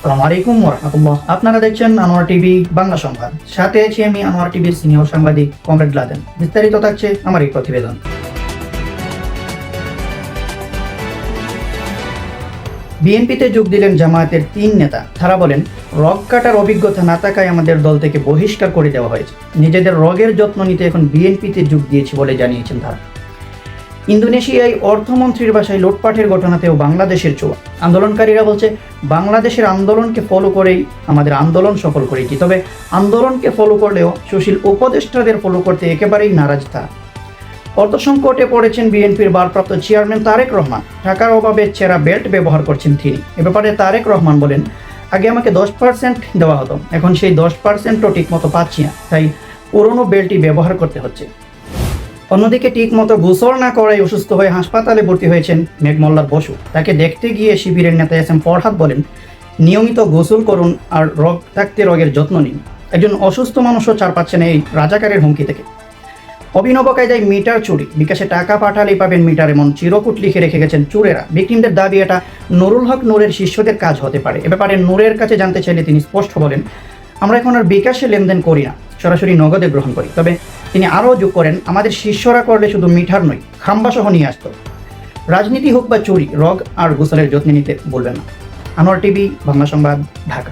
আসসালামু আলাইকুম ওয়া রাহমাতুল্লাহ। আপনারা দেখছেন আনোয়ার টিভি বাংলা সংবাদ। সাথে আছি আমি আনোয়ার টিভির সিনিয়র সাংবাদিক কমরেড লাদেন। বিস্তারিত থাকছে আমার এই প্রতিবেদন। বিএনপিতে যোগ দিলেন জামায়াতের 3 নেতা। তারা বলেন, রগ কাটার অভিজ্ঞতা না থাকায় আমাদের দল থেকে বহিষ্কার করে দেওয়া হয়েছে। নিজেদের রগের যত্ন নিতে এখন বিএনপিতে যোগ দিয়েছি বলে জানিয়েছেন তারা। ইন্দোনেশিয়ায় অর্থমন্ত্রীর বাসায় লুটপাটের ঘটনাতেও বাংলাদেশের ছোঁয়া। আন্দোলনকারীরা বলছে, বাংলাদেশের আন্দোলনকে ফলো করেই আমাদের আন্দোলন সফল করেছি। তবে আন্দোলনকে ফলো করলেও সুশীল উপদেষ্টাদের ফলো করতে একেবারেই নারাজ তারা। অর্থ সংকটে পড়েছেন বিএনপির ভারপ্রাপ্ত চেয়ারম্যান তারেক রহমান। টাকার অভাবে ছেঁড়া বেল্ট ব্যবহার করছেন তিনি। এ ব্যাপারে তারেক রহমান বলেন, আগে আমাকে 10% দেওয়া হতো, এখন সেই 10%ও ঠিক মতো পাচ্ছি না, তাই পুরনো বেল্টই ব্যবহার করতে হচ্ছে। অন্যদিকে ঠিক মতো গোসল না করায় অসুস্থ হয়ে হাসপাতালে ভর্তি হয়েছেন মেঘমল্লার বসু। তাকে দেখতে গিয়ে শিবিরের নেতা এস এম ফরহাদ বলেন, নিয়মিত গোসল করুন আর রোগ থাকতে রোগের যত্ন নিন। একজন অসুস্থ মানুষও ছাড় পাচ্ছেন এই রাজাকারের হুমকি থেকে। অভিনব কায়দায় মিটার চুরি, বিকাশে টাকা পাঠালেই পাবেন মিটার, এমন চিরকুট লিখে রেখে গেছেন চোরেরা। ভিকটিমদের দাবি এটা নুরুল হক নূরের শিষ্যদের কাজ হতে পারে। এ ব্যাপারে নূরের কাছে জানতে চাইলে তিনি স্পষ্ট বলেন, আমরা এখন আর বিকাশে লেনদেন করি না, সরাসরি নগদে গ্রহণ করি। তবে তিনি আরও যোগ করেন, আমাদের শিষ্যরা করলে শুধু মিঠার নয়, খাম্বাসহ নিয়ে আসত। রাজনীতি হোক বা চুরি, রগ আর গোসলের যত্ন নিতে বলবেন না। আনোয়ার টিভি বাংলা সংবাদ, ঢাকা।